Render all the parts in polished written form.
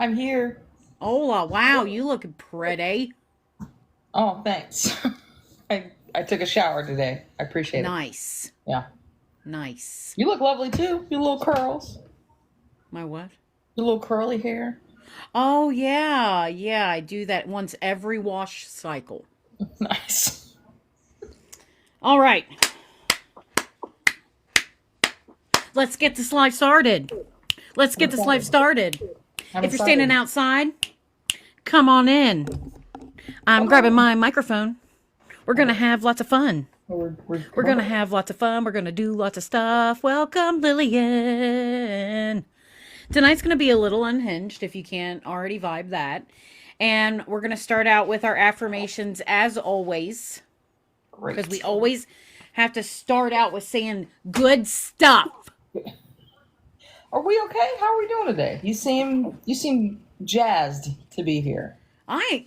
I'm here. Hola, wow, you look pretty. Oh, thanks. I took a shower today. I appreciate it. Nice. Yeah. Nice. You look lovely too. Your little curls. My what? Your little curly hair. Oh, yeah. Yeah, I do that once every wash cycle. Nice. All right, let's get this live started. Let's I'm get this live excited. started. I'm If you're standing excited. outside, come on in. I'm Come grabbing on. my microphone. We're going to Okay. have lots of fun. We're going to Okay. have lots of fun. We're going to do lots of stuff. Welcome, Lillian. Tonight's going to be a little unhinged if you can't already vibe that. And we're going to start out with our affirmations as always, because we Great. always have to start out with saying good stuff. Are we okay? How are we doing today? You seem jazzed to be here. I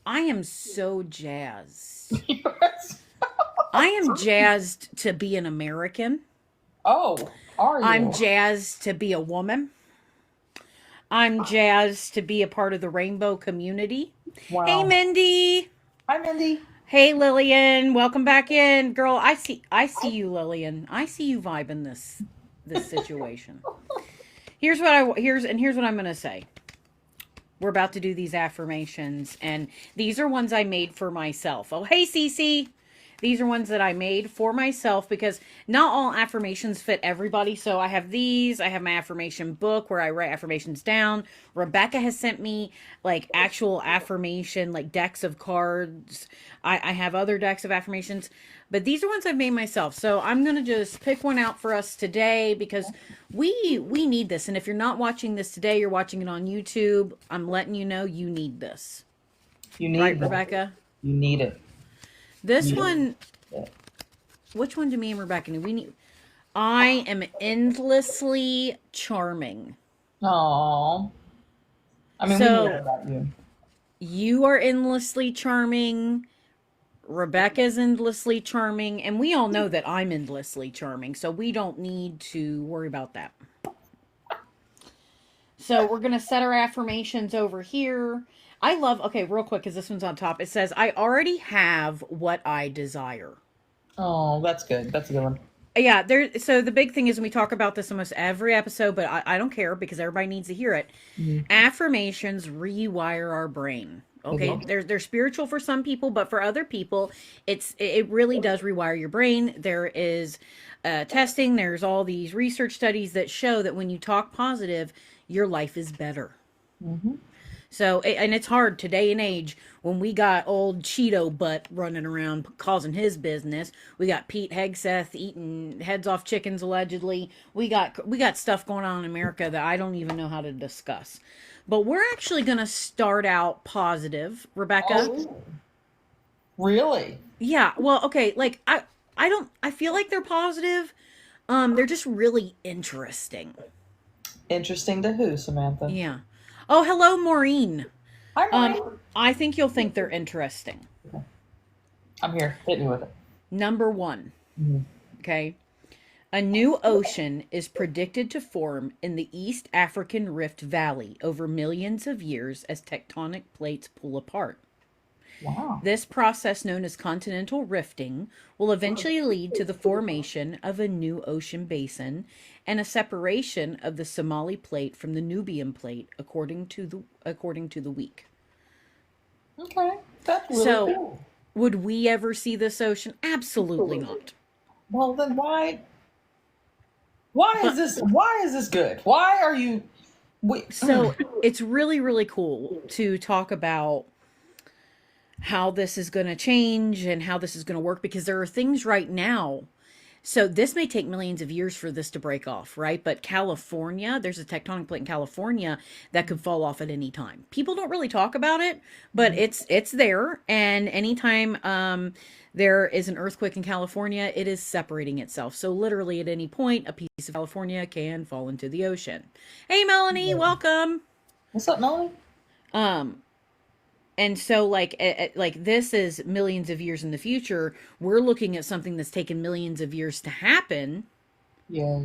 am so jazzed. I am jazzed to be an American. Oh, are I'm you? jazzed to be a woman. I'm jazzed to be a part of the rainbow community. Hey Wow. Mindy. Hi, Mindy. Hey Lillian, welcome back in. Girl, I see you, Lillian. I see you vibing this situation. Here's what I'm going to say. We're about to do these affirmations, and these are ones I made for myself. Oh, hey Cece. These are ones that I made for myself because not all affirmations fit everybody. So I have these. I have my affirmation book where I write affirmations down. Rebecca has sent me like actual affirmation, like decks of cards. I have other decks of affirmations, but these are ones I've made myself. So I'm gonna just pick one out for us today because we need this. And if you're not watching this today, you're watching it on YouTube. I'm letting you know you need this, You right, need that. Rebecca? You need it. This You one. need it. Which one do me and Rebecca need? We need. I am endlessly charming. Oh, I mean, we knew that So about you. you are endlessly charming. Rebecca's endlessly charming, and we all know that I'm endlessly charming, so we don't need to worry about that. So we're gonna set our affirmations over here. I love. Okay, real quick, because this one's on top. It says, "I already have what I desire." Oh, that's good. That's a good one. Yeah, there. So the big thing is, and we talk about this almost every episode, but I don't care because everybody needs to hear it. Mm, Affirmations rewire our brain. they Okay, do. they're spiritual for some people, but for other people, it really does rewire your brain. There is testing. There's all these research studies that show that when you talk positive, your life is better. Hmm. So, and it's hard today and age when we got old Cheeto butt running around causing his business. We got Pete Hegseth eating heads off chickens allegedly. We got stuff going on in America that I don't even know how to discuss. But we're actually going to start out positive, Rebecca. Oh, really? Yeah, well, okay, like I feel like they're positive. They're just really interesting. Interesting to who, Samantha? Yeah. Oh, hello, Maureen. Hi, Um, Maureen. I think you'll think they're interesting. Okay, I'm here. Hit me with it. Number one, Mhm. okay. A new ocean is predicted to form in the East African Rift Valley over millions of years as tectonic plates pull apart. Wow. This process, known as continental rifting, will eventually lead to the formation of a new ocean basin and a separation of the Somali plate from the Nubian plate, according to the week. Okay, that's really So, cool. would we ever see this ocean? Absolutely not. Well, then why is But this? Why is this good? Why are you? We, so it's really, really cool to talk about how this is going to change and how this is going to work because there are things right now. So this may take millions of years for this to break off, right? But California, there's a tectonic plate in California that could fall off at any time. People don't really talk about it, but it's there. And anytime there is an earthquake in California, it is separating itself. So literally at any point, a piece of California can fall into the ocean. Hey, Melanie, welcome. what's up, Melanie? Um, and so like this is millions of years in the future. We're looking at something that's taken millions of years to happen, Yeah.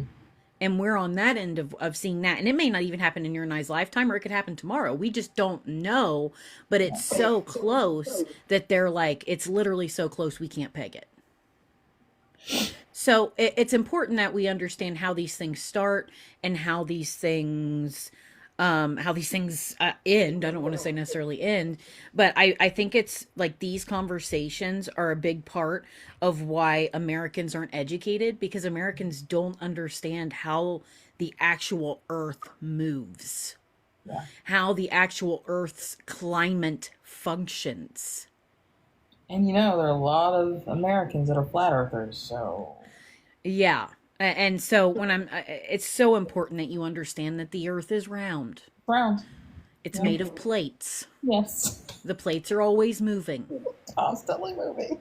And we're on that end of seeing that. And it may not even happen in your and I's lifetime, or it could happen tomorrow. We just don't know. But it's so close that they're like, it's literally so close we can't peg it. So it's important that we understand how these things start and how these things end. I don't want to say necessarily end, but I think it's like these conversations are a big part of why Americans aren't educated, because Americans don't understand how the actual earth moves, Yeah. how the actual earth's climate functions. And there are a lot of Americans that are flat earthers, so Yeah. And so it's so important that you understand that the earth is round. round. It's Yeah. made of plates. Yes. The plates are always moving. Constantly moving.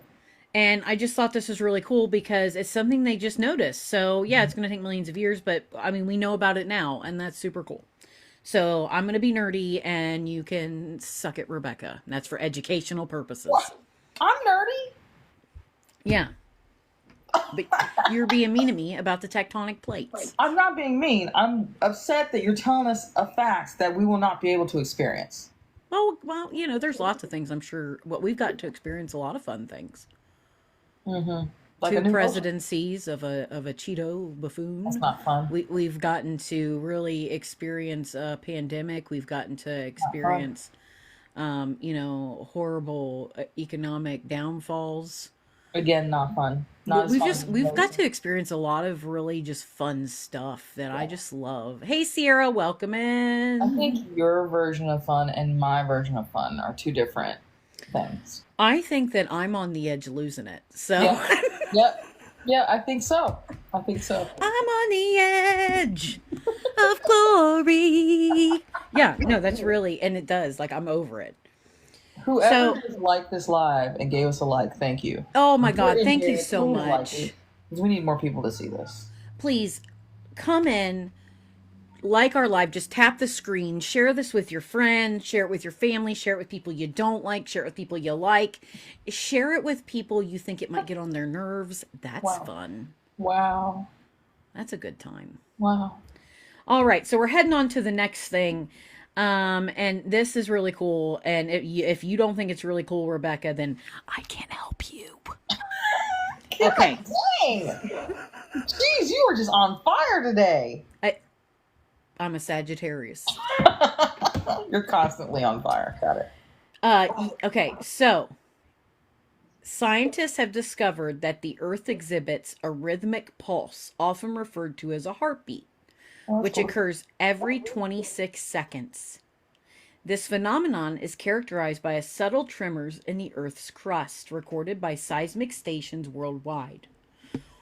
And I just thought this was really cool because it's something they just noticed. So, yeah, it's going to take millions of years, but I mean, we know about it now, and that's super cool. So, I'm going to be nerdy, and you can suck it, Rebecca. That's for educational purposes. What? I'm nerdy. Yeah. But you're being mean to me about the tectonic plates. I'm not being mean. I'm upset that you're telling us a fact that we will not be able to experience. Oh, well, there's lots of things I'm sure. What we've gotten to experience a lot of fun things. Mm-hmm. Like a Two new presidencies of a Cheeto buffoon. That's not fun. We've gotten to really experience a pandemic. We've gotten to experience, horrible economic downfalls. Again, not fun. Not as fun as We've got those. to experience a lot of really just fun stuff that I just love. Hey, Sierra, welcome I in. think your version of fun and my version of fun are two different things. I think that I'm on the edge of losing it. So Yeah. Yep. Yeah, I think so. I think so. I'm on the edge of glory. Yeah, no, that's really, and it does. Like, I'm over it. Whoever So, just liked this live and gave us a like, thank you. oh my Put God, in thank here, you so please like much. it, 'cause we need more people to see this. Please come in, like our live, just tap the screen, share this with your friends, share it with your family, share it with people you don't like, share it with people you like, share it with people you think it might get on their nerves. That's Wow. fun. Wow. That's a good time. Wow. All right, so we're heading on to the next thing. And this is really cool. And if you don't think it's really cool, Rebecca, then I can't help you. Okay. Dang. Jeez, you were just on fire today. I'm a Sagittarius. You're constantly on fire. Got it. Okay, so scientists have discovered that the Earth exhibits a rhythmic pulse, often referred to as a heartbeat, which occurs every 26 seconds. This phenomenon is characterized by a subtle tremors in the Earth's crust, recorded by seismic stations worldwide.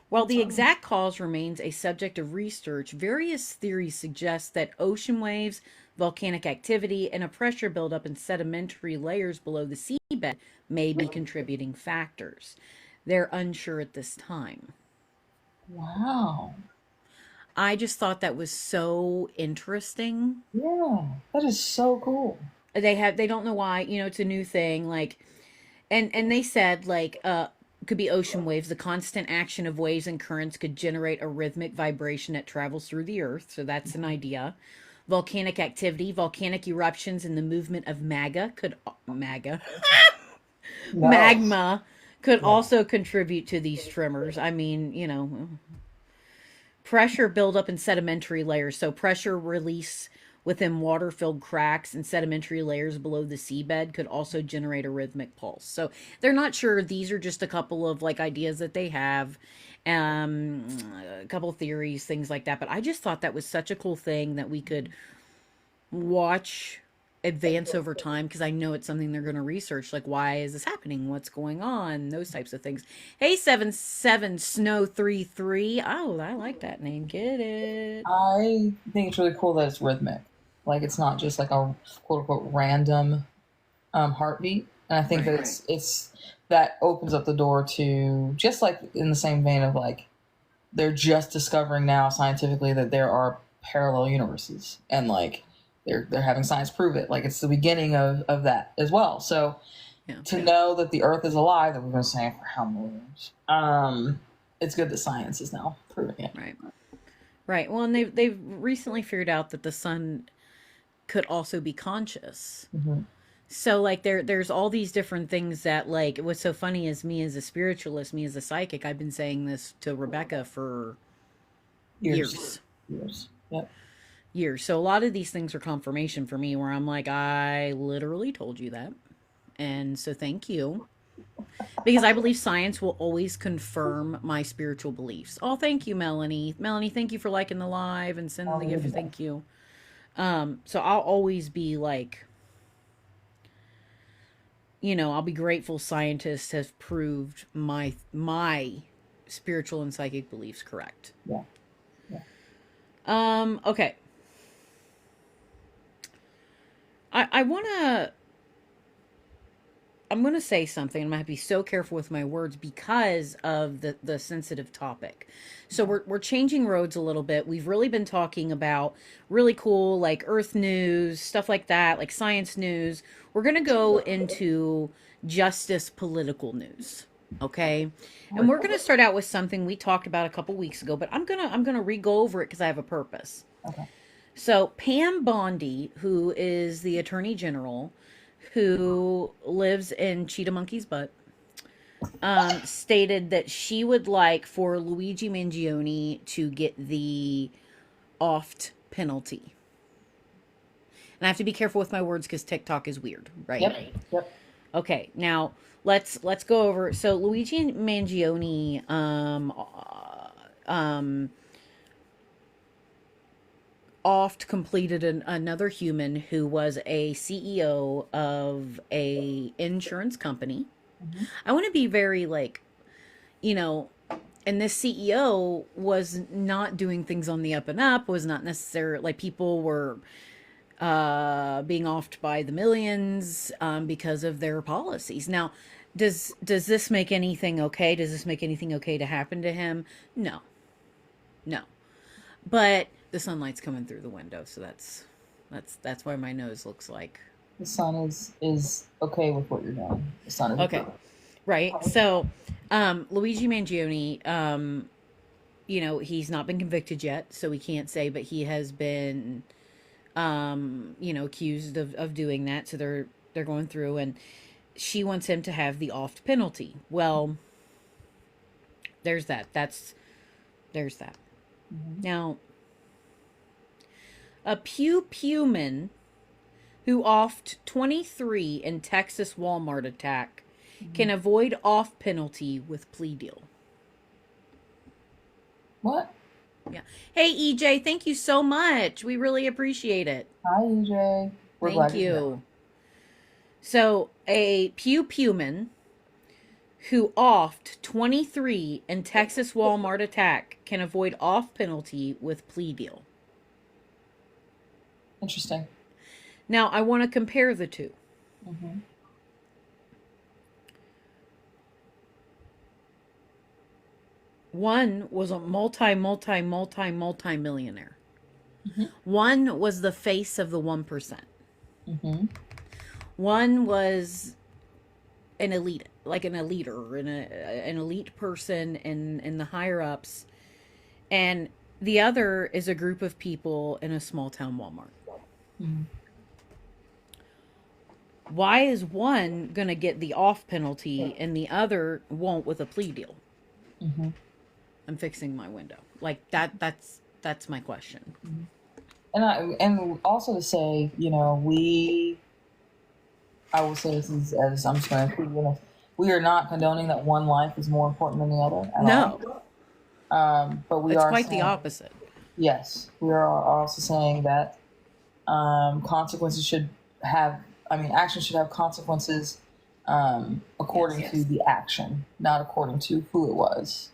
While the exact cause remains a subject of research, various theories suggest that ocean waves, volcanic activity, and a pressure buildup in sedimentary layers below the seabed may be contributing factors. They're unsure at this time. Wow. I just thought that was so interesting. Yeah, that is so cool. They don't know why, it's a new thing, like, and they said, like, could be ocean waves. The constant action of waves and currents could generate a rhythmic vibration that travels through the earth. So that's an idea. Volcanic activity, volcanic eruptions, and the movement of magma could also contribute to these tremors. I mean, pressure buildup in sedimentary layers. So pressure release within water-filled cracks and sedimentary layers below the seabed could also generate a rhythmic pulse. So they're not sure. These are just a couple of like ideas that they have, a couple of theories, things like that. But I just thought that was such a cool thing that we could watch advance over time, because I know it's something they're going to research, like, why is this happening, what's going on, those types of things. Hey, 77 Snow 33. Oh, I like that name. Get it? I think it's really cool that it's rhythmic. Like, it's not just like a quote unquote random heartbeat. And I think Right. that it's that opens up the door to, just like in the same vein of like, they're just discovering now scientifically that there are parallel universes, and like they're having science prove it. Like, it's the beginning of that as well. So Yeah. to know that the Earth is alive, that we've been saying for how many years, it's good that science is now proving it. Right. Right. Well, and they've recently figured out that the sun could also be conscious. Hmm. So like there's all these different things that like what's so funny is me as a spiritualist, me as a psychic, I've been saying this to Rebecca for Years. years. Years. Yep. Years. So a lot of these things are confirmation for me where I'm like, I literally told you that. And so thank you. Because I believe science will always confirm my spiritual beliefs. Oh, thank you, Melanie. Melanie, thank you for liking the live and sending the gift. Thank you. So I'll always be like, I'll be grateful scientists have proved my spiritual and psychic beliefs correct. Yeah. Yeah. Okay. I wanna I'm gonna say something. I'm gonna have to be so careful with my words because of the sensitive topic. So we're changing roads a little bit. We've really been talking about really cool like Earth news, stuff like that, like science news. We're gonna go into justice political news. Okay. And we're gonna start out with something we talked about a couple weeks ago, but I'm gonna re-go over it because I have a purpose. Okay. So Pam Bondi, who is the Attorney General, who lives in Cheetah Monkey's butt, stated that she would like for Luigi Mangione to get the oft penalty. And I have to be careful with my words because TikTok is weird, right? Yep. Yep. Okay, now let's go over. So Luigi Mangione, oft completed another human who was a CEO of a insurance company. Mm-hmm. I want to be very like, you know, and this CEO was not doing things on the up and up, was not necessarily like people were being offed by the millions because of their policies. Now, does this make anything okay? Does this make anything okay to happen to him? No. No. But the sunlight's coming through the window, so that's why my nose looks like The sun is okay with what you're doing. The sun is okay. Right. So Luigi Mangione, he's not been convicted yet, so we can't say, but he has been accused of doing that. So they're going through, and she wants him to have the oft penalty. Well, there's that. There's that. Mm-hmm. Now, a Pewman who offed 23 in Texas Walmart attack can avoid off penalty with plea deal. What? Yeah. Hey, EJ, thank you so much. We really appreciate it. Hi, EJ. We're Thank glad you're here. you. So, a Pewman who offed 23 in Texas Walmart attack can avoid off penalty with plea deal. Interesting. Now, I want to compare the two. Mm-hmm. One was a multi-millionaire. Mm-hmm. One was the face of the 1%. Mm-hmm. One was an elite, like an eliter, an elite person in the higher ups. And the other is a group of people in a small town Walmart. Mm-hmm. Why is one going to get the off penalty and the other won't with a plea deal? Mm-hmm. I'm fixing my window. Like that's my question. Mm-hmm. And also to say, I will say this as I'm just going to we are not condoning that one life is more important than the other. No. But we it's are quite saying, the opposite. Yes, we are also saying that consequences should have. Action should have consequences according to the action, not according to who it was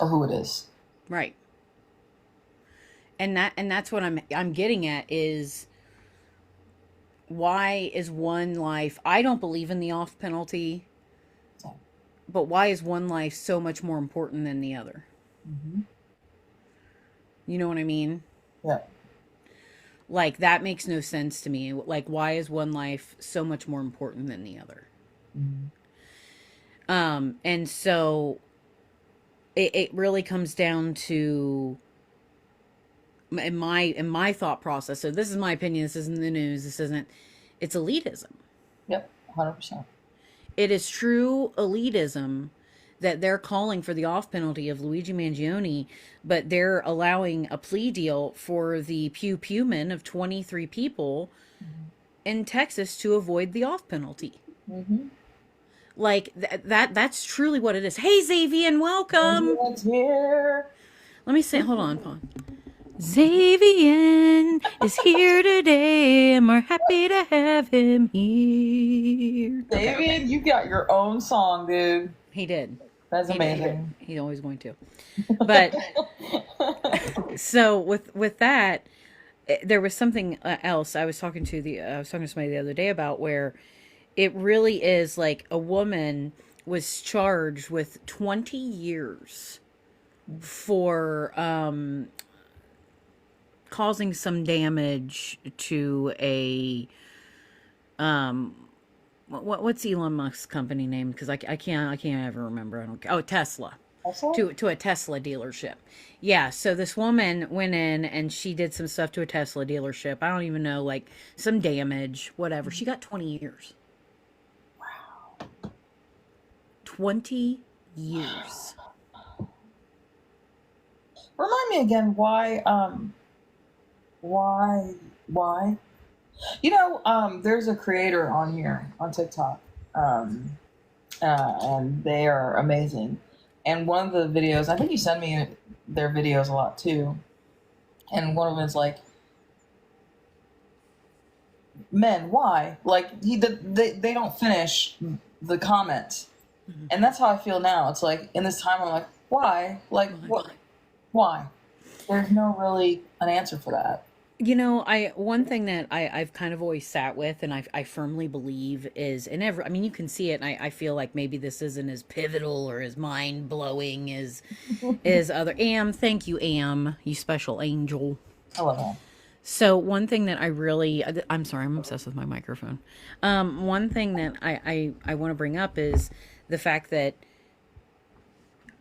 or who it is. Right. And that's what I'm getting at is why is one life, I don't believe in the off penalty, but why is one life so much more important than the other? Mm-hmm. You know what I mean? Yeah. Like that makes no sense to me. Like why is one life so much more important than the other? Mm-hmm. And so it really comes down to in my thought process. So this is my opinion. This isn't the news. This isn't. It's elitism. Yep, 100%. It is true elitism that they're calling for the off penalty of Luigi Mangione, but they're allowing a plea deal for the Pew Pewman of 23 people in Texas to avoid the off penalty. Mm-hmm. Like that's truly what it is. Hey Xavier, welcome. Here. Let me say, hold on, Paul. Xavier is here today, and we're happy to have him here. David, you got your own song, dude. He did. That's amazing. He's always going to. But so with that, there was something else I was talking to somebody the other day about, where it really is like a woman was charged with 20 years for causing some damage to a what's Elon Musk's company name? Because I can't ever remember. I don't. Oh, Tesla. Also? To a Tesla dealership. Yeah, so this woman went in and she did some stuff to a Tesla dealership. I don't even know, like some damage, whatever. She got 20 years. Wow. 20 years. Remind me again why you know, there's a creator on here on TikTok, and they are amazing. And one of the videos, I think you send me their videos a lot too, and one of them is like, men, why? Like they don't finish the comment, and that's how I feel now. It's like in this time, I'm like, why? Like what? Why? There's no really an answer for that. You know, one thing that I've kind of always sat with, and I firmly believe is, and I mean, you can see it, and I feel like maybe this isn't as pivotal or as mind blowing as other. Thank you, you special angel. I love that. So one thing that I'm sorry, I'm obsessed with my microphone. One thing that I want to bring up is the fact that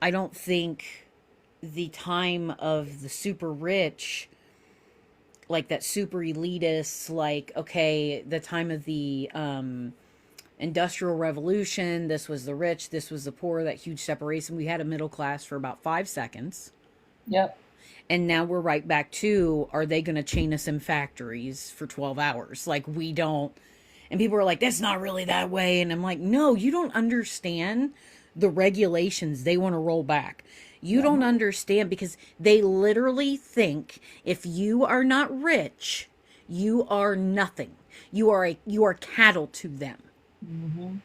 I don't think the time of the super rich, like that super elitist, like, okay, the time of the industrial revolution, this was the rich, this was the poor, that huge separation. We had a middle class for about 5 seconds. Yep. And now we're right back to, are they going to chain us in factories for 12 hours? Like, we don't. And people are like, that's not really that way. And I'm like, no, you don't understand the regulations they want to roll back. You don't understand, because they literally think if you are not rich, you are nothing. You are cattle to them. Mm-hmm.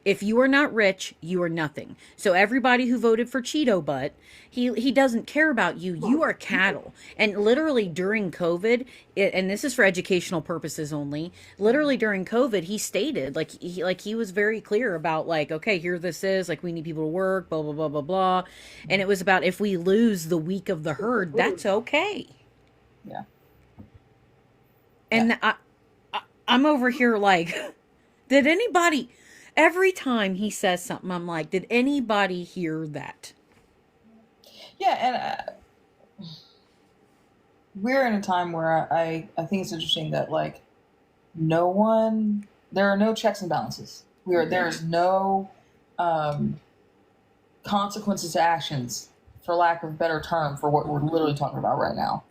If you are not rich, you are nothing. So everybody who voted for Cheeto Butt, he doesn't care about you. You are cattle. And literally during COVID, and this is for educational purposes only, literally during COVID, he stated, he was very clear about, like, okay, here this is, like, we need people to work, blah, blah, blah, blah, blah. And it was about, if we lose the weak of the herd, that's okay. Yeah. And I'm over here like, did anybody... Every time he says something, I'm like, did anybody hear that? Yeah, and we're in a time where I think it's interesting that, like, there are no checks and balances. There's no consequences to actions, for lack of a better term, for what we're literally talking about right now.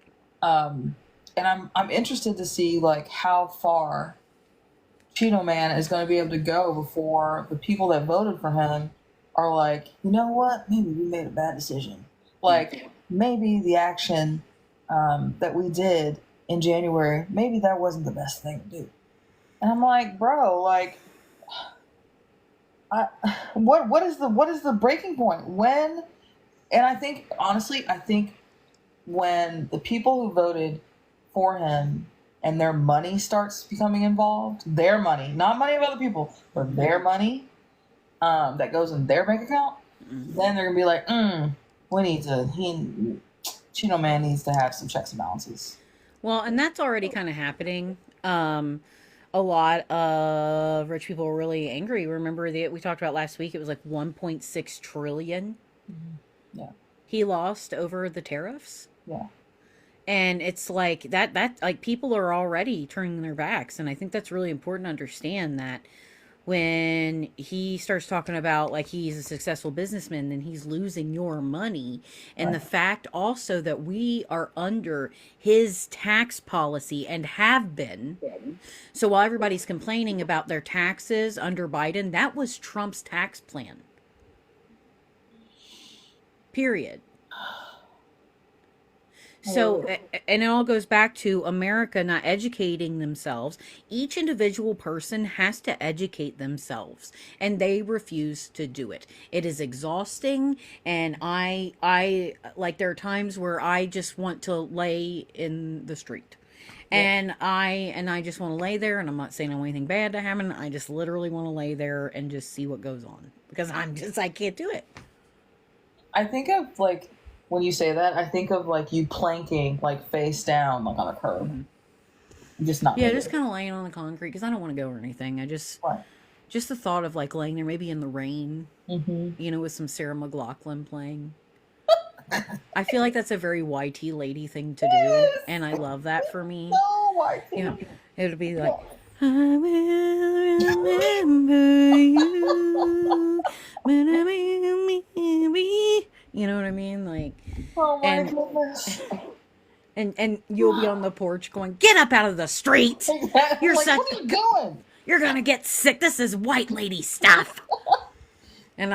And I'm interested to see, like, how far Cheeto Man is going to be able to go before the people that voted for him are like, you know what? Maybe we made a bad decision. Like, maybe the action that we did in January, maybe that wasn't the best thing to do. And I'm like, bro, like, what is the breaking point? When? And I think, honestly, when the people who voted for him and their money starts becoming involved, their money, not money of other people, but their money that goes in their bank account, then they're gonna be like, Chino Man needs to have some checks and balances. Well, and that's already kind of happening. A lot of rich people were really angry. Remember we talked about last week, it was like 1.6 trillion. Mm-hmm. Yeah. He lost over the tariffs. Yeah. And it's like that like people are already turning their backs, and I think that's really important to understand that when he starts talking about like he's a successful businessman, then he's losing your money. And Right. the fact also that we are under his tax policy and have been. So while everybody's complaining about their taxes under Biden, that was Trump's tax plan. Period. So, and it all goes back to America not educating themselves. Each individual person has to educate themselves, and they refuse to do it. It is exhausting, and I like there are times where I just want to lay in the street. And I just want to lay there, and I'm not saying I want anything bad to happen. I just literally want to lay there and just see what goes on because I can't do it. I think of like when you say that, I think of like you planking like face down like on a curb. Just not. Yeah, moving. just kind of laying on the concrete because I don't want to go or anything. I just Right. just the thought of like laying there, maybe in the rain, you know, with some Sarah McLachlan playing. I feel like that's a very YT lady thing to do, and I love that for me. No, why? You know, it would be like, I will remember you when I be. You know what I mean? Like, Oh my and goodness. and you'll be on the porch going, "Get up out of the street! You're like, such, what are you doing? you're gonna get sick. This is white lady stuff." And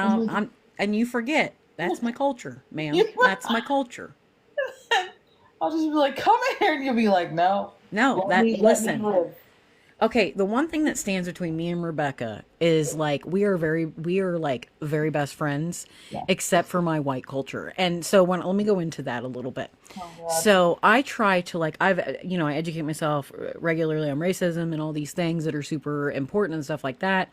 and you forget that's my culture, ma'am. That's my culture. I'll just be like, come here, and you'll be like, no. No, Let me listen. live. Okay, the one thing that stands between me and Rebecca is like we are like very best friends, Yeah. except for my white culture. And so let me go into that a little bit. Oh, God. So I try to like I educate myself regularly on racism and all these things that are super important and stuff like that.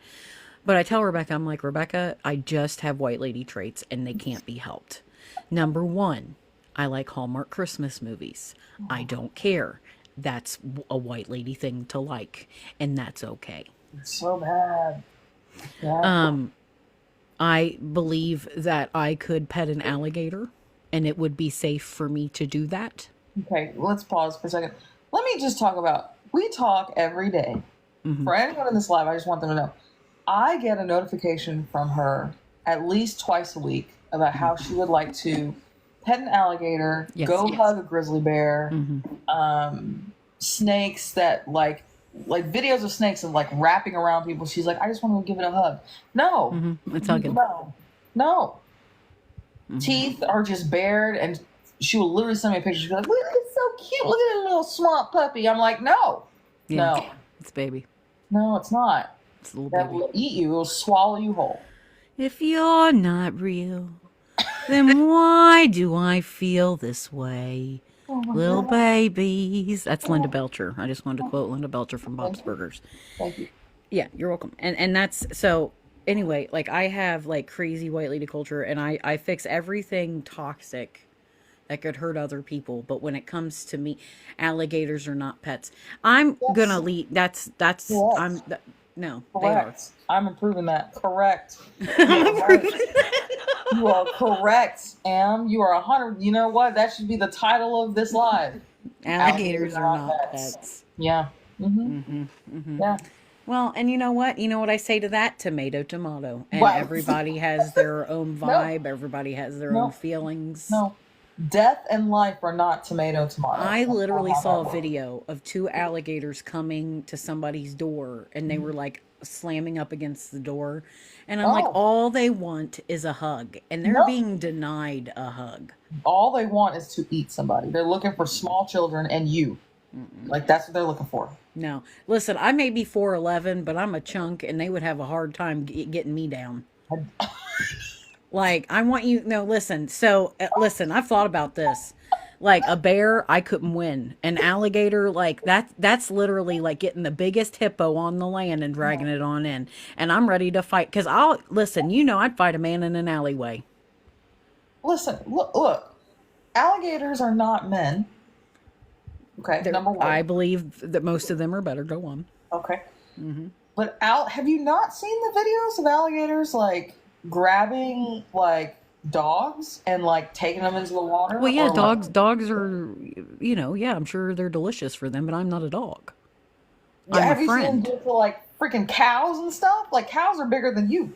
But I tell Rebecca, I'm like, Rebecca, I just have white lady traits and they can't be helped. Number one, I like Hallmark Christmas movies. I don't care. That's a white lady thing to like, and that's okay. It's so bad. Yeah. I believe that I could pet an alligator and it would be safe for me to do that. Okay, let's pause for a second. Let me just talk about, we talk every day. For anyone in this live, I just want them to know. I get a notification from her at least twice a week about how she would like to pet an alligator, Yes. go hug a grizzly bear, snakes that like videos of snakes and like wrapping around people. She's like, I just want to give it a hug. No, It's all good. no. Teeth are just bared, and she will literally send me a picture. She's like, look, it's so cute. Look at that little swamp puppy. I'm like, no, Yeah, it's baby. no, it's not. It's a little That baby. will eat you. It will swallow you whole. If you're not real, then why do I feel this way? Oh my Little God. babies. That's Linda Belcher. I just wanted to quote Linda Belcher from Bob's Burgers. Thank you. Yeah, you're welcome. And that's so anyway, like I have like crazy white lady culture and I fix everything toxic that could hurt other people, but when it comes to me, alligators are not pets. I'm gonna leave that's Yes. no, they are. Correct. I'm improving that. Correct. You are correct, Am. You are 100. You know what? That should be the title of this live. Alligators are not pets. Yeah. Yeah. Well, and you know what? You know what I say to that? Tomato, tomato. And Wow. everybody has their own vibe. Everybody has their own feelings. No. Death and life are not tomato, tomato. I literally saw a video of two alligators coming to somebody's door and they were like slamming up against the door. And I'm like, Oh. all they want is a hug. And they're No. being denied a hug. All they want is to eat somebody. They're looking for small children and you. Like, that's what they're looking for. No. Listen, I may be 4'11", but I'm a chunk and they would have a hard time getting me down. Like, I want you, no, listen. So, listen, I've thought about this. Like, a bear, I couldn't win. An alligator, like, that's literally like getting the biggest hippo on the land and dragging it on in. And I'm ready to fight. Because listen, you know I'd fight a man in an alleyway. Listen, look. Alligators are not men. Okay, number one. I believe that most of them are better. Go on. Okay. But have you not seen the videos of alligators like grabbing like dogs and like taking them into the water, Well, yeah, or like dogs are, yeah, I'm sure they're delicious for them, but I'm not a dog. yeah, I'm a have you seen them friend. do it for like freaking cows and stuff? Like cows are bigger than you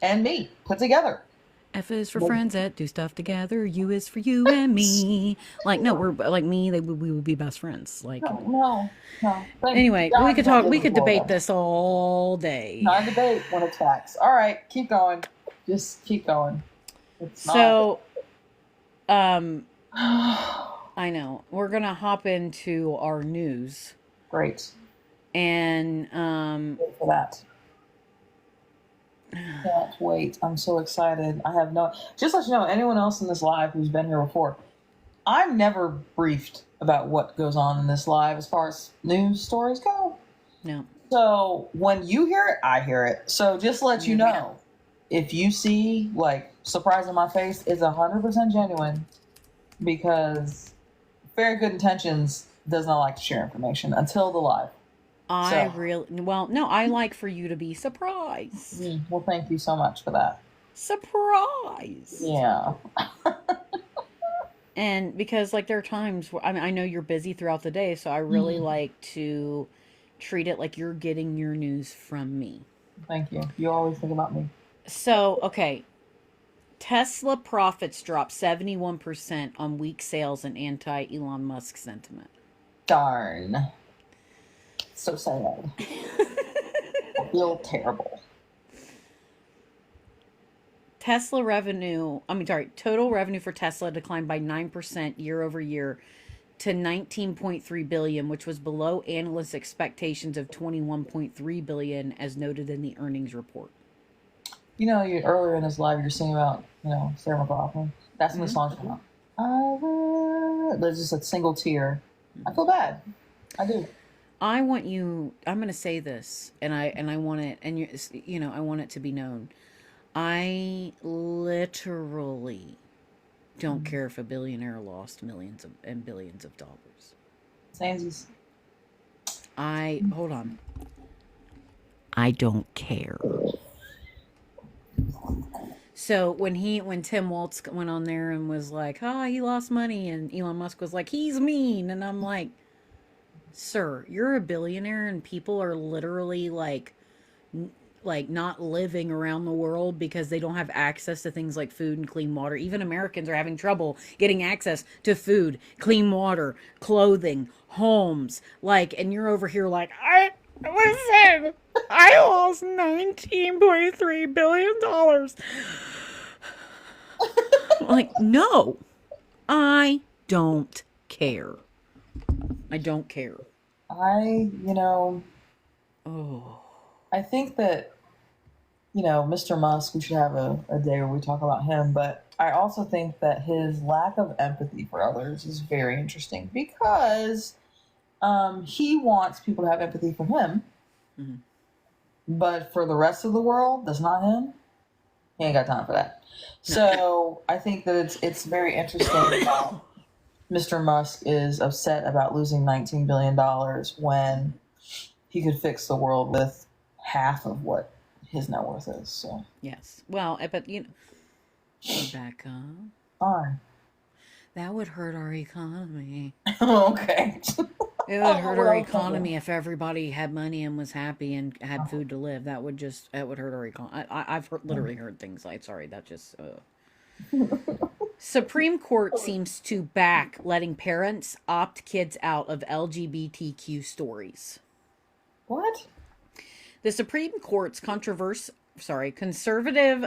and me put together. F is for Like, friends that do stuff together. U is for you and me. Like, no, we're like me. We would be best friends. Like, no, no, no. Thank anyway, we God could you don't talk. live We in could debate Florida. this all day. Not a debate when it's facts. All right, keep going. Just keep going. It's not. So, um, I know we're gonna hop into our news, Great. and Wait for that. Can't wait. I'm so excited. I have no. Just let you know, anyone else in this live who's been here before, I'm never briefed about what goes on in this live as far as news stories go. no, So when you hear it, I hear it. So just let you know, if you see like surprise on my face, it's 100% genuine, because very good intentions does not like to share information until the live. I So really well. No, I like for you to be surprised. well, thank you so much for that. Surprised. Yeah. And because like there are times where I know you're busy throughout the day, so I really like to treat it like you're getting your news from me. Thank you. You always think about me. So, okay, Tesla profits dropped 71% on weak sales and anti Elon Musk sentiment. Darn. So sad. I feel terrible. Total revenue for Tesla declined by 9% year over year to 19.3 billion, which was below analysts' expectations of 21.3 billion as noted in the earnings report. You know, earlier in this live, you're singing about, Sarah McLachlan. That's when the song came out. There's just a single tear. I feel bad. I do. I'm going to say this, and I want it, and I want it to be known. I literally don't care if a billionaire lost millions and billions of dollars. Samesies. Hold on. I don't care. So when Tim Waltz went on there and was like, he lost money, and Elon Musk was like, he's mean, and I'm like, sir, you're a billionaire, and people are literally like not living around the world because they don't have access to things like food and clean water. Even Americans are having trouble getting access to food, clean water, clothing, homes. Like, and you're over here like, listen, I lost $19.3 billion. Like, no, I don't care. I don't care. Oh. I think that, Mr. Musk, we should have a day where we talk about him, but I also think that his lack of empathy for others is very interesting, because he wants people to have empathy for him, but for the rest of the world, that's not him. He ain't got time for that. So I think that it's very interesting that Mr. Musk is upset about losing $19 billion when he could fix the world with half of what his net worth is. So yes, well, but Rebecca, fine. That would hurt our economy. Okay. It would hurt our economy if everybody had money and was happy and had food to live. That would hurt our economy. I've literally heard things like, sorry, that just. Supreme Court seems to back letting parents opt kids out of LGBTQ stories. What? The Supreme Court's conservative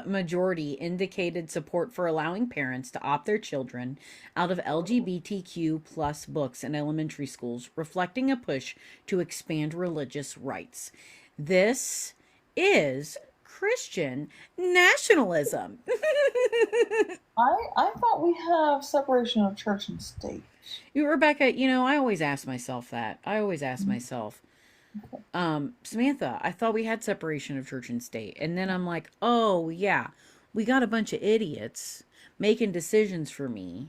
majority indicated support for allowing parents to opt their children out of LGBTQ plus books in elementary schools, reflecting a push to expand religious rights. This is Christian nationalism. I thought we have separation of church and state. Rebecca, I always ask myself that. Samantha, I thought we had separation of church and state. And then I'm like, oh, yeah, we got a bunch of idiots making decisions for me.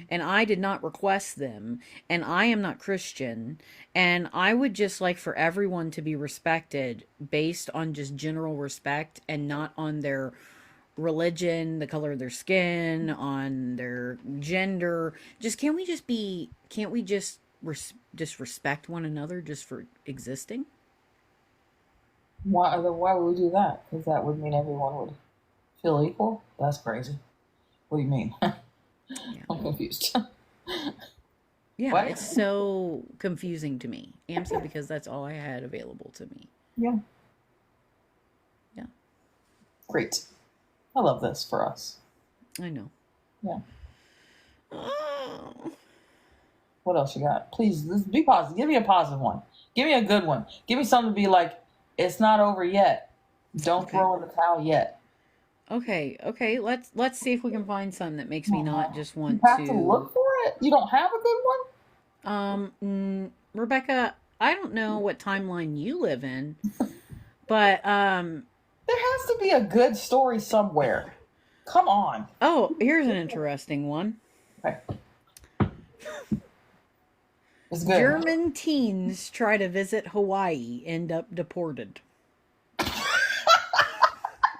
And I did not request them. And I am not Christian. And I would just like for everyone to be respected based on just general respect and not on their religion, the color of their skin, on their gender. Just can't we just respect one another just for existing? Why would we do that? Because that would mean everyone would feel equal. That's crazy. What do you mean? Yeah. I'm confused. Yeah, What? it's so confusing to me. AMSA because that's all I had available to me. Yeah. Yeah, Great. I love this for us. I know. Yeah. Oh. What else you got? Please, be positive. Give me a positive one. Give me a good one. Give me something to be like, it's not over yet. Don't Okay. throw in the towel yet. Okay. Let's see if we can find something that makes me not just You want have to to. look for it. You don't have a good one. Rebecca, I don't know what timeline you live in, but There has to be a good story somewhere. Come on. oh, here's an interesting one. Okay. It's good. German teens try to visit Hawaii, end up deported.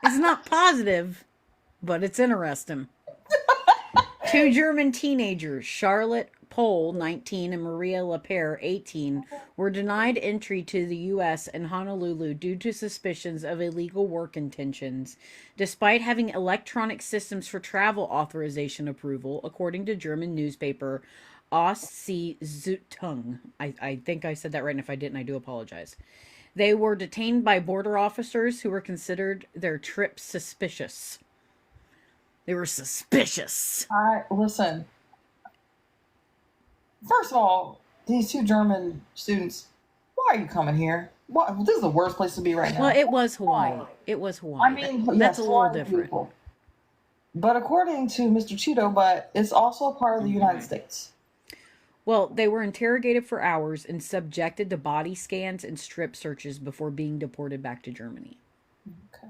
It's not positive, but it's interesting. Two German teenagers, Charlotte Pohl, 19, and Maria Lapierre, 18, were denied entry to the U.S. and Honolulu due to suspicions of illegal work intentions, despite having electronic systems for travel authorization approval, according to German newspaper Ostsee Zeitung. I think I said that right, and if I didn't, I do apologize. They were detained by border officers who were considered their trip suspicious. They were suspicious. Listen. First of all, these two German students, why are you coming here? What? This is the worst place to be right now. Well, it was Hawaii. It was Hawaii. I mean, That's yes, a little Hawaii different. people. But according to Mr. Cheeto, but it's also a part of the United States. Well, they were interrogated for hours and subjected to body scans and strip searches before being deported back to Germany. Okay.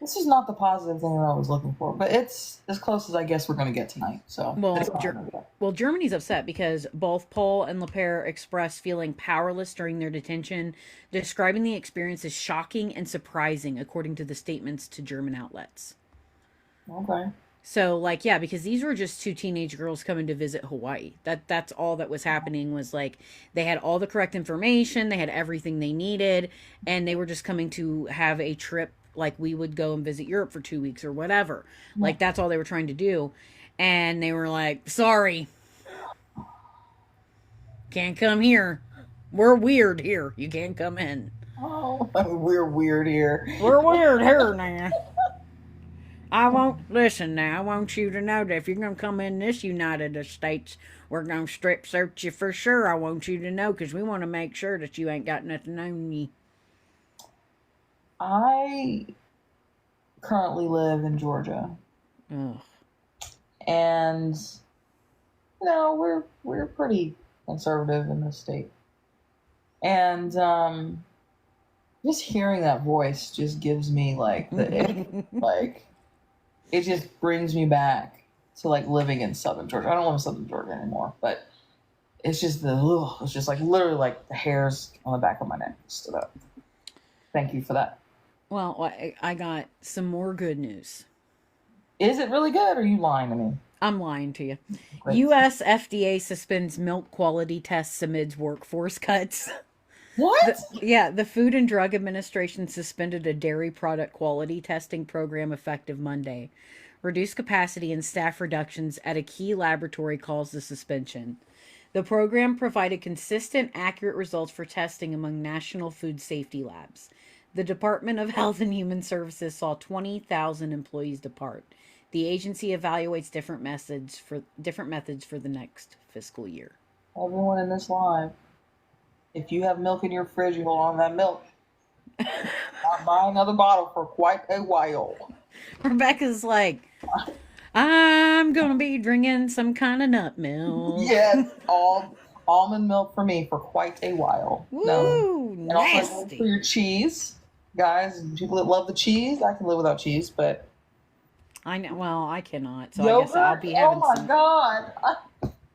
This is not the positive thing that I was looking for, but it's as close as I guess we're going to get tonight. So, Well, Germany's upset because both Pohl and Lapierre expressed feeling powerless during their detention, describing the experience as shocking and surprising, according to the statements to German outlets. Okay. So, like, yeah, because these were just two teenage girls coming to visit Hawaii. That's all that was happening, was like they had all the correct information, they had everything they needed, and they were just coming to have a trip like we would go and visit Europe for 2 weeks or whatever. Yeah. Like, that's all they were trying to do. And they were like, sorry, can't come here. We're weird here. You can't come in. Oh, we're weird here. We're weird here now. I won't listen now. I want you to know that if you're going to come in this United States, we're going to strip search you for sure. I want you to know because we want to make sure that you ain't got nothing on you. I currently live in Georgia. Ugh. And we're pretty conservative in this state. And just hearing that voice just gives me like like it just brings me back to like living in Southern Georgia. I don't live in Southern Georgia anymore, but it's just it's just like literally like the hairs on the back of my neck stood up. Thank you for that. Well, I got some more good news. Is it really good or are you lying to me? I'm lying to you. Great. U.S. FDA suspends milk quality tests amidst workforce cuts. What? The Food and Drug Administration suspended a dairy product quality testing program effective Monday. Reduced capacity and staff reductions at a key laboratory caused the suspension. The program provided consistent, accurate results for testing among national food safety labs. The Department of Health and Human Services saw 20,000 employees depart. The agency evaluates different methods for the next fiscal year. Everyone in this live, if you have milk in your fridge, you hold on to that milk. Not buy another bottle for quite a while. Rebecca's like, I'm going to be drinking some kind of nut milk. Yes, all almond milk for me for quite a while. Woo, And also nasty. for your cheese. Guys, people that love the cheese, I can live without cheese, but I know. Well, I cannot. So yogurt? I guess I'll be having oh my some. God.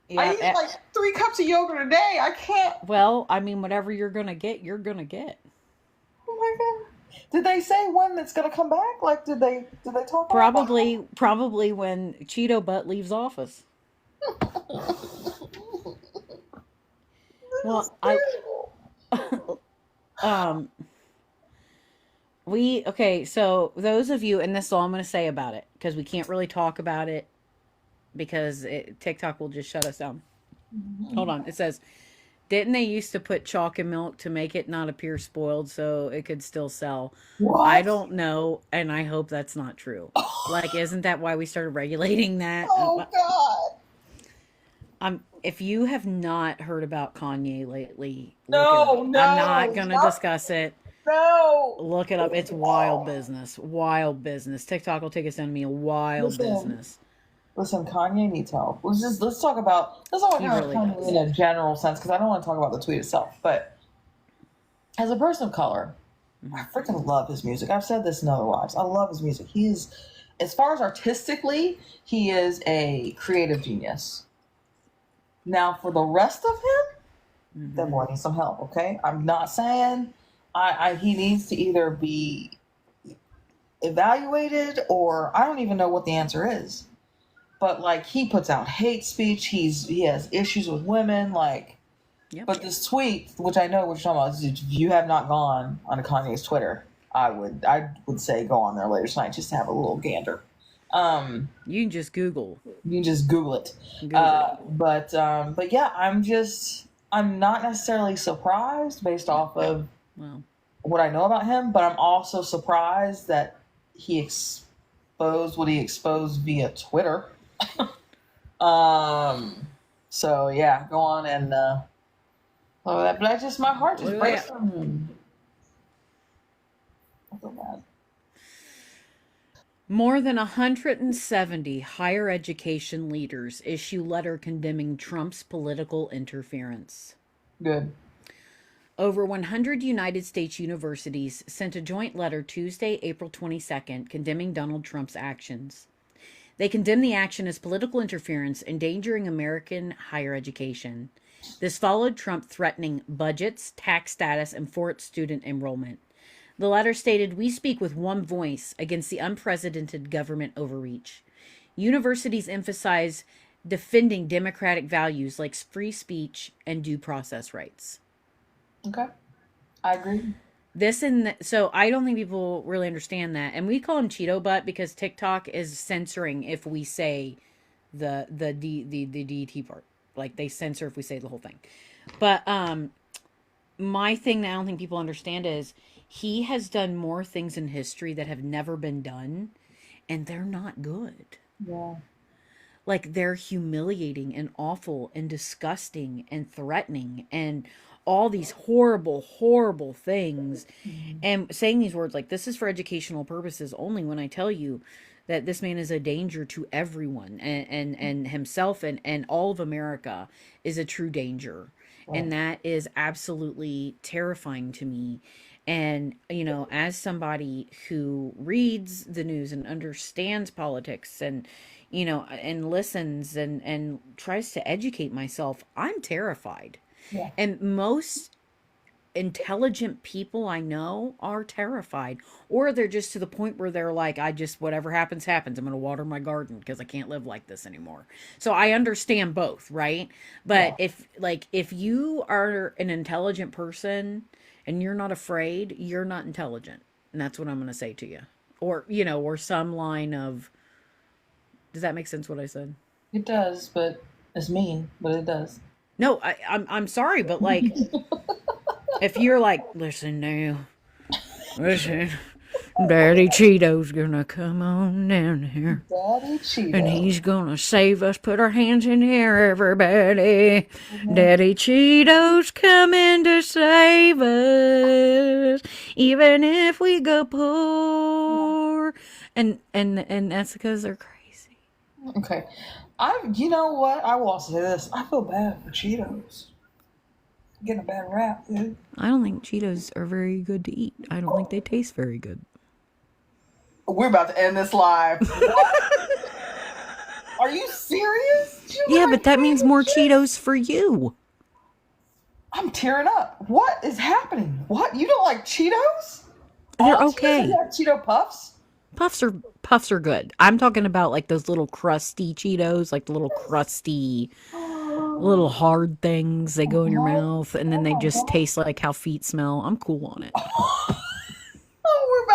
Yeah, I eat like 3 cups of yogurt a day. I can't. well, I mean, whatever you're going to get, you're going to get. Oh my God. Did they say when it's gonna come back? Like, did they talk about Probably when Cheeto Butt leaves office. this is Well, I terrible. um we okay, so those of you, and this is all I'm going to say about it because we can't really talk about it because TikTok will just shut us down. Hold on. It says, didn't they used to put chalk in milk to make it not appear spoiled so it could still sell? I What? don't know, and I hope that's not true. Like, isn't that why we started regulating that? Oh God! If you have not heard about Kanye lately, look it No, up. I'm not no, gonna not, discuss it. no. Look it up. It's wild Oh. business. Wild business. TikTok will take us down to me a wild Listen, business. listen. Kanye needs help. Let's talk about He really Kanye does. in a general sense because I don't want to talk about the tweet itself. But as a person of color, I freaking love his music. I've said this in other lives. I love his music. He's, as far as artistically, he is a creative genius. Now, for the rest of him, that boy needs some help. Okay, I'm not saying he needs to either be evaluated or I don't even know what the answer is. But like he puts out hate speech. He has issues with women. Like, Yep. but this tweet, which I know what you're talking about, if you have not gone on Kanye's Twitter, I would say go on there later tonight just to have a little gander. You can just Google. You can just Google it. Google But yeah, I'm not necessarily surprised based off of Well, what I know about him, but I'm also surprised that he exposed what he exposed via Twitter. So yeah, go on and that just my heart just Look at breaks that. from him. I feel bad. More than 170 higher education leaders issue letter condemning Trump's political interference. Good. Over 100 United States universities sent a joint letter Tuesday, April 22nd, condemning Donald Trump's actions. They condemned the action as political interference endangering American higher education. This followed Trump threatening budgets, tax status, and forced student enrollment. The letter stated, "We speak with one voice against the unprecedented government overreach. Universities emphasize defending democratic values like free speech and due process rights." Okay. I agree. So I don't think people really understand that, and we call him Cheeto Butt because TikTok is censoring if we say the DET part. Like they censor if we say the whole thing. But my thing that I don't think people understand is he has done more things in history that have never been done, and they're not good. Yeah. Like they're humiliating and awful and disgusting and threatening and all these horrible, horrible things. And saying these words like this is for educational purposes only when I tell you that this man is a danger to everyone and himself and all of America is a true danger. And that is absolutely terrifying to me. And, as somebody who reads the news and understands politics and, and listens and tries to educate myself, I'm terrified. Yeah. And most intelligent people I know are terrified, or they're just to the point where they're like, whatever happens happens, I'm going to water my garden because I can't live like this anymore. So I understand both, right? But if you are an intelligent person and you're not afraid, you're not intelligent. And that's what I'm going to say to you. Or some line of, does that make sense what I said? It does, but it's mean, but it does. No, I'm sorry, but like, if you're like, listen, Daddy Cheeto's gonna come on down here. Daddy Cheeto. And he's gonna save us. Put our hands in the air, everybody. Daddy Cheeto's coming to save us, even if we go poor. And that's because they're crazy. Okay. You know what? I will also say this. I feel bad for Cheetos. Getting a bad rap, dude. I don't think Cheetos are very good to eat. I don't think they taste very good. We're about to end this live. Are you serious? Yeah, but that means more Cheetos for you. I'm tearing up. What is happening? What? You don't like Cheetos? they're Cheetos? okay. You have Cheeto Puffs? Puffs are good. I'm talking about like those little crusty Cheetos, like the little crusty, little hard things. They go in your What? mouth and then Oh they my just god. taste like how feet smell. I'm cool on it. Oh,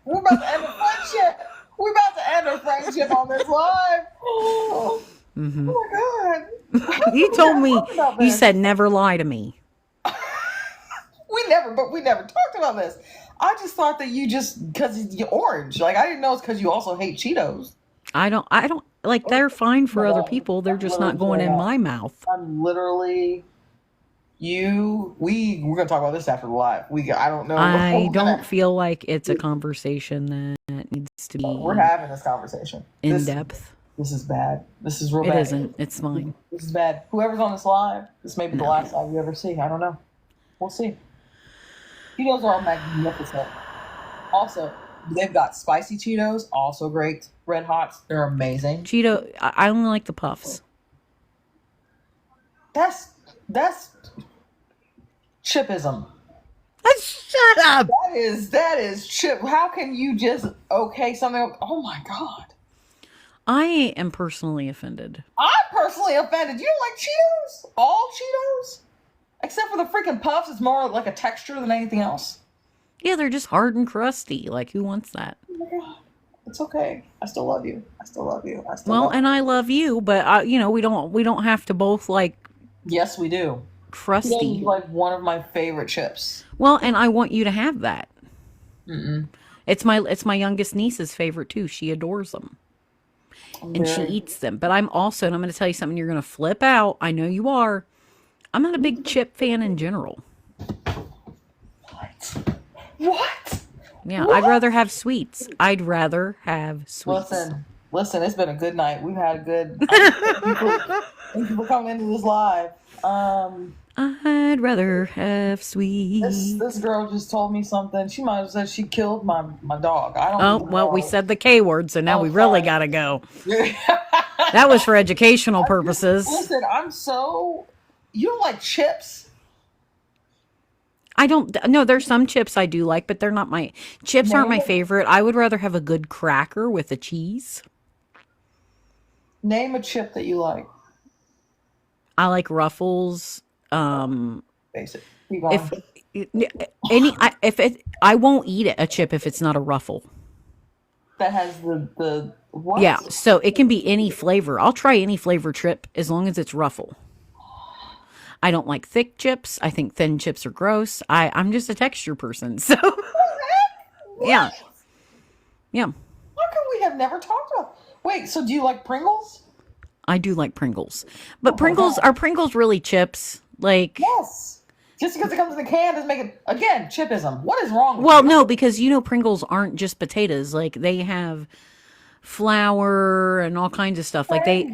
we're about to end a friendship. We're about to end a friendship on this live. Oh, Hmm. my god. How come You we told never me, talked about you this? said never lie to me. We never talked about this. I just thought that you just, because you're orange. Like, I didn't know it's because you also hate Cheetos. I don't, like, they're fine Oh for my other god. people. They're I'm just literally not going tearing in up. my mouth. I'm literally, we're going to talk about this after the live. I don't know. I don't feel like it's a conversation that needs to We're be having this conversation. in depth. This is bad. This is real It bad. isn't. It's fine. This is bad. Whoever's on this live, this may be the No. last live you ever see. I don't know. We'll see. Cheetos are magnificent. Also, they've got spicy Cheetos, also great. Red Hots, they're amazing. Cheeto, I only like the puffs. That's chipism. Shut up! That is chip. How can you just okay something? Oh my god. I am personally offended. I'm personally offended. You don't like Cheetos? All Cheetos? Except for the freaking puffs, it's more like a texture than anything else. Yeah, they're just hard and crusty. Like, who wants that? Oh my god. It's okay. I still love you. I still love you. I still Well, love you. and I love you, but you know, we don't have to both like Yes, we do. Cheetos is crusty. like one of my favorite chips. Well, and I want you to have that. Mm-mm. It's my youngest niece's favorite too. She adores them and she eats them. But I'm also, and I'm going to tell you something. You're going to flip out. I know you are. I'm not a big chip fan in general. What? Yeah, What? I'd rather have sweets. I'd rather have sweets. Listen. It's been a good night. We've had a good. Thank you for coming into this live. I'd rather have sweets. This girl just told me something. She might have said she killed my dog. I don't. Oh, even well, we know. said the K word, so now Oh, we really sorry. got to go. That was for educational purposes. Listen, you don't like chips? I don't, no, there's some chips I do like, but they're not my, chips aren't my Name it. favorite. I would rather have a good cracker with a cheese. Name a chip that you like. I like Ruffles. Basic. Keep going. I won't eat a chip if it's not a Ruffle. That has the what? Yeah, so it can be any flavor. I'll try any flavor chip as long as it's Ruffle. I don't like thick chips. I think thin chips are gross. I'm just a texture person. So What? yeah. Yeah. How come we have never talked about? Wait, so do you like Pringles? I do like Pringles. But my Pringles God. are Pringles really chips? Like Yes. Just because it comes in a can doesn't make it again chipism. What is wrong with well, you? no, because you know Pringles aren't just potatoes. Like they have flour and all kinds of stuff. Like Hey, they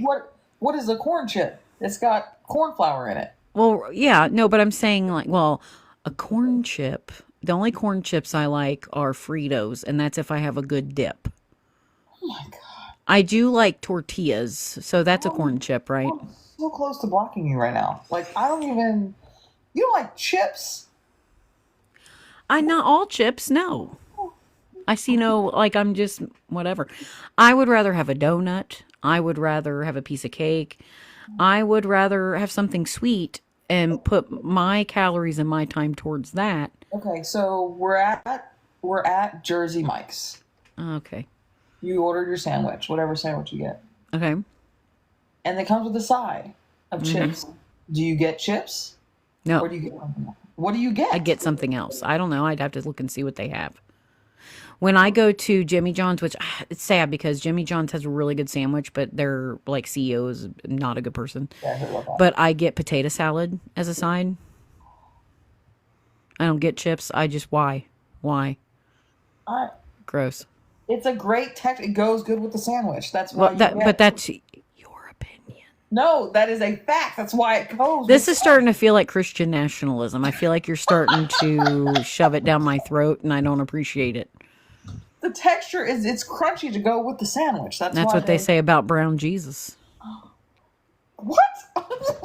what is a corn chip? It's got corn flour in it. well, yeah, no, but I'm saying like, well, a corn chip. The only corn chips I like are Fritos, and that's if I have a good dip. Oh my god. I do like tortillas, so that's a corn chip, right? I'm so close to blocking you right now. Like I don't even. You don't like chips? Not all chips, no. I see no, like I'm just whatever. I would rather have a donut. I would rather have a piece of cake. I would rather have something sweet and put my calories and my time towards that. Okay, so we're at Jersey Mike's. Okay. You ordered your sandwich, whatever sandwich you get, Okay. and it comes with a side of chips. Do you get chips? No, Or do you get something else? What do you get? I'd get something else. I don't know. I'd have to look and see what they have. When I go to Jimmy John's, which it's sad because Jimmy John's has a really good sandwich, but their like CEO is not a good person. Yeah, I heard about that. But I get potato salad as a side. I don't get chips. I just why? I- Gross. it's a great text. It goes good with the sandwich. That's why. Well, but that's your opinion. No, that is a fact. That's why it goes. This with is starting to feel like Christian nationalism. I feel like you're starting to shove it down my throat, and I don't appreciate it. the texture is it's crunchy to go with the sandwich. That's That's why what they say about brown Jesus. What?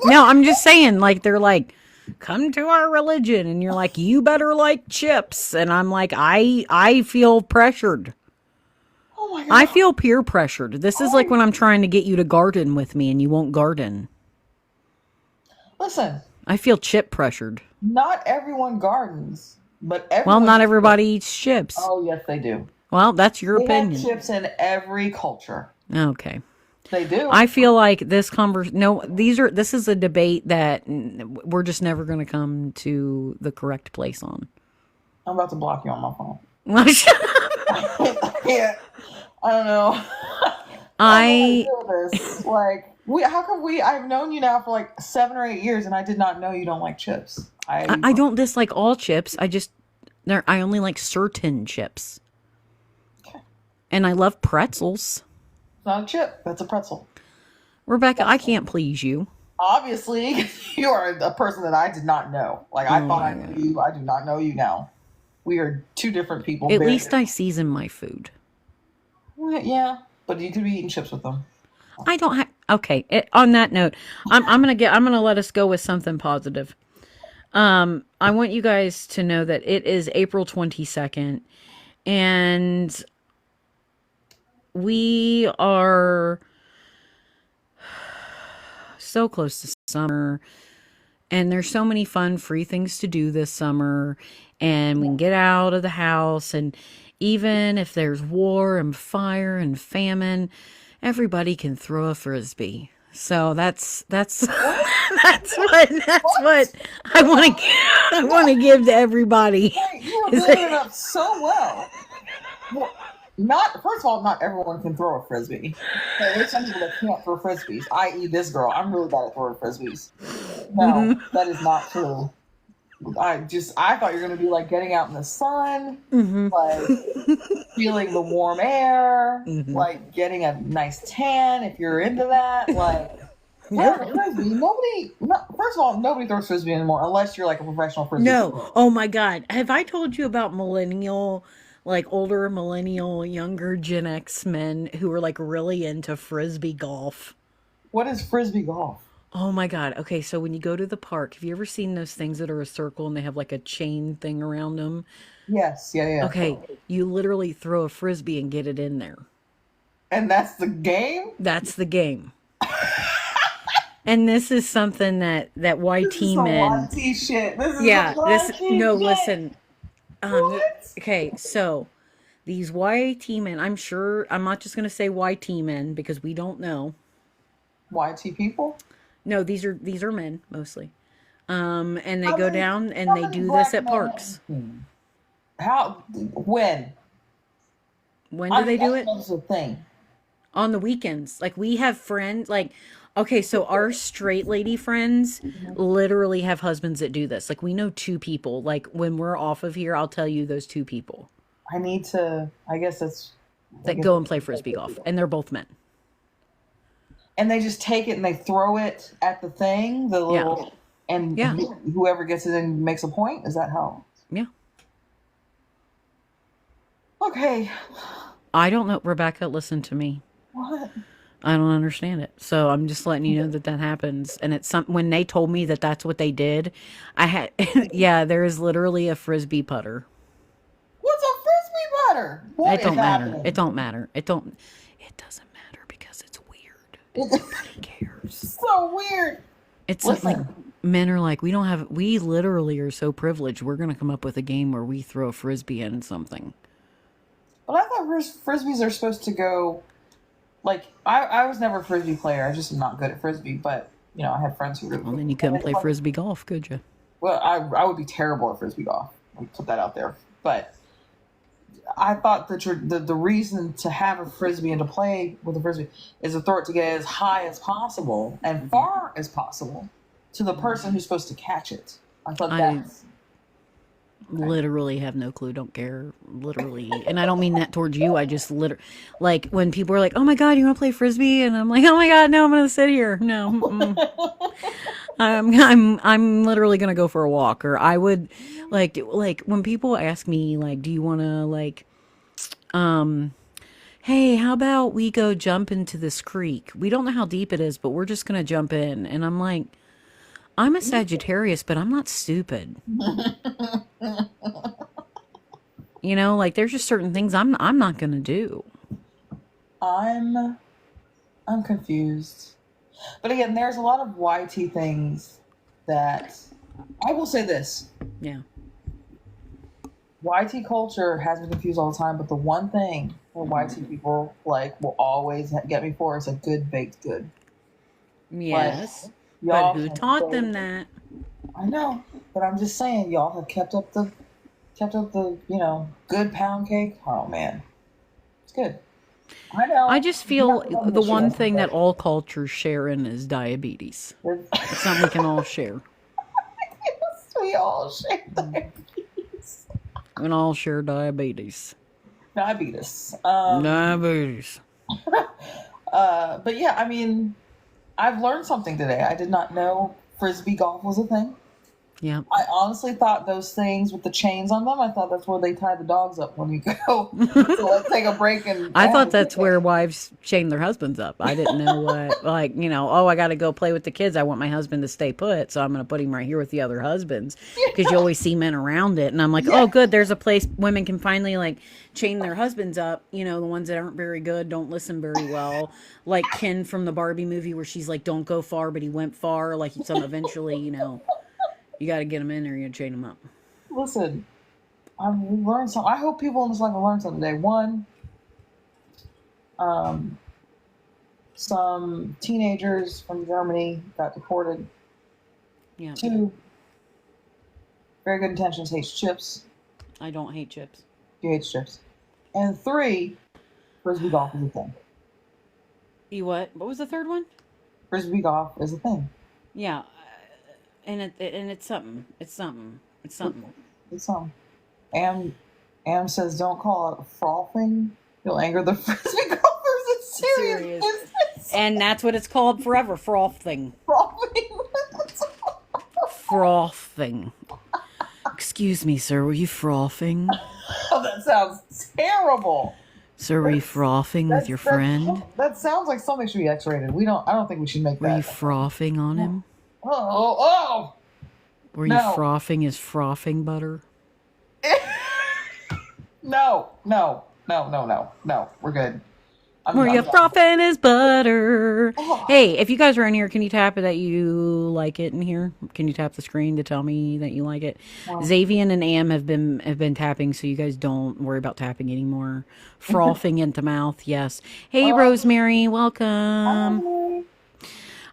No, I'm just saying, like they're like come to our religion. And you're like, you better like chips. And I'm like, I feel pressured. Oh my I god. feel peer pressured. This is like when I'm trying to get you to garden with me and you won't garden. Listen, I feel chip pressured. not everyone gardens, but Well, everyone not eats chips. everybody eats chips. Oh yes, they do. Well, that's your They have opinion. chips in every culture. Okay. They do. I feel like this no, this is a debate that we're just never going to come to the correct place on. I'm about to block you on my phone. I Yeah, I don't know. I don't know how to deal with this. Like, how come I've known you now for like 7 or 8 years, and I did not know you don't like chips. I don't dislike all chips. I only like certain chips. Okay. And I love pretzels. It's not a chip. That's a pretzel. Rebecca, I can't please you. Obviously, you are a person that I did not know. Like, I thought I knew you. I do not know you now. We are two different people. At least I season my food. Yeah, but you could be eating chips with them. I don't have. Okay. On that note, I'm gonna let us go with something positive. I want you guys to know that it is April 22nd, and we are so close to summer, and there's so many fun free things to do this summer, and we can get out of the house, and even if there's war and fire and famine, everybody can throw a frisbee. So that's that's what I want to give to everybody. Hey, you were building it up so well. First of all, not everyone can throw a frisbee. Okay, there's some people that can't throw frisbees, i.e., this girl. I'm really bad at throwing frisbees. No, that is not true. I thought you were gonna be like getting out in the sun, like feeling the warm air, like getting a nice tan if you're into that. Like, frisbee. First of all, nobody throws frisbee anymore unless you're like a professional frisbee. No. Oh my God. Have I told you about older millennial, younger Gen X men who are like really into frisbee golf? What is frisbee golf? Oh my God. Okay, so when you go to the park, have you ever seen those things that are a circle and they have like a chain thing around them? Yes, yeah. Okay, you literally throw a frisbee and get it in there. And that's the game? That's the game. And this is something that YT This is men. YT shit. Listen. Okay, so these YT men, I'm not just going to say YT men because we don't know. YT people? No, these are men mostly. And they go down and they do this at parks. When do they do it? That's a thing. On the weekends. Like, we have friends, like, okay, so our straight lady friends literally have husbands that do this. Like, we know 2 people. Like, when we're off of here, I'll tell you those 2 people. I guess that go and play frisbee golf. And they're both men. And they just take it and they throw it at the thing, the little, and whoever gets it in makes a point. Is that how? Yeah. Okay. I don't know, Rebecca. Listen to me. What? I don't understand it. So I'm just letting you know that happens. And it's when they told me that that's what they did, I had, there is literally a frisbee putter. What's a frisbee putter? It don't matter. It don't matter. It doesn't matter because it's weird. Nobody cares. So weird. It's like men are like, we literally are so privileged. We're going to come up with a game where we throw a frisbee in something. But I thought frisbees are supposed to go, like, I was never a frisbee player. I just am not good at frisbee. But, I had friends who were. Well, then you couldn't play frisbee golf, could you? Well, I would be terrible at frisbee golf. Let me put that out there. But I thought that the reason to have a frisbee and to play with a frisbee is to throw it to get as high as possible and far as possible to the person who's supposed to catch it. I thought that's... Literally have no clue, don't care, literally. And I don't mean that towards you. I just like when people are like, oh my God, you want to play frisbee? And I'm like, oh my God, no, I'm gonna sit here. No. I'm literally gonna go for a walk. Or I would like when people ask me like, do you want to like hey, how about we go jump into this creek? We don't know how deep it is, but we're just gonna jump in. And I'm like, I'm a Sagittarius, but I'm not stupid. You know, like there's just certain things I'm not gonna do. I'm I'm confused. But again, there's a lot of YT things that I will say this. Yeah. YT culture has me confused all the time, but the one thing that YT people like will always get me for is a good baked good. Yes. Like, But y'all who can taught bake- them that? I know, but I'm just saying, y'all have kept up the good pound cake. Oh man, it's good. I know. I just You feel have to love the one Michigan, thing that but all cultures share in is diabetes. It's something we can all share. we all share that. We can all share diabetes. Diabetes. Diabetes. But yeah, I mean, I've learned something today. I did not know frisbee golf was a thing. Yeah. I honestly thought those things with the chains on them, I thought that's where they tie the dogs up when you go. So let's take a break and I thought have a that's picnic. where wives chain their husbands up. I didn't know what, like, oh, I got to go play with the kids. I want my husband to stay put, so I'm going to put him right here with the other husbands because you always see men around it. And I'm like, oh, good, there's a place women can finally, like, chain their husbands up, the ones that aren't very good, don't listen very well. Like Ken from the Barbie movie where she's like, don't go far, but he went far. Like, some eventually, you got to get him in there, you chain him up. Listen, I've learned something. I hope people in this life will learn something today. One, some teenagers from Germany got deported. Yeah. Two, very good intentions hates chips. I don't hate chips. He hates chips. And three, frisbee golf is a thing. You what? What was the third one? Frisbee golf is a thing. Yeah. And it's something. It's something. It's something. It's Am says don't call it frothing. You'll anger the frisbee golfers. It's serious. business. And that's what it's called forever. Frothing. Frothing. Frothing. Excuse me, sir. Were you frothing? Oh, that sounds terrible. Sir, were you frothing with your friend? That sounds like something should be X-rated. I don't think we should make Were that. you frothing on him? Oh. Were you No. frothing his frothing butter? No. We're good. Were you frothing his butter? Oh. Hey, if you guys are in here, can you tap it that you like it in here? Can you tap the screen to tell me that you like it? Xavian and Am have been tapping, so you guys don't worry about tapping anymore. Frothing into mouth, yes. Hey, Rosemary, welcome.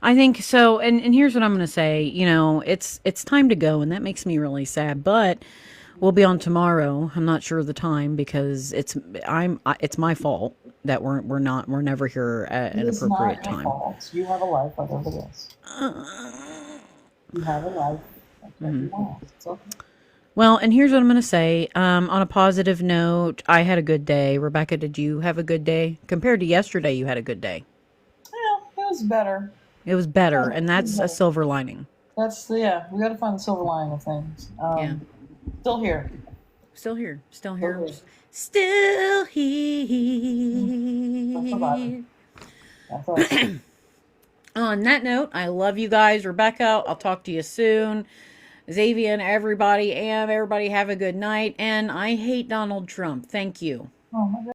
I think so, and here's what I'm going to say. It's time to go, and that makes me really sad. But we'll be on tomorrow. I'm not sure of the time because it's my fault that we're never here at an appropriate time. Fault. You have a life like everybody else. You have a life like everyone else. It's okay. Well, and here's what I'm going to say. On a positive note, I had a good day. Rebecca, did you have a good day? Compared to yesterday, you had a good day. Yeah, it was better. It was better, and that's a silver lining. We got to find the silver lining of things. Yeah. Still here. Still here. Still here. That's all right. On that note, I love you guys. Rebecca, I'll talk to you soon. Xavier and everybody have a good night. And I hate Donald Trump. Thank you. Oh my God.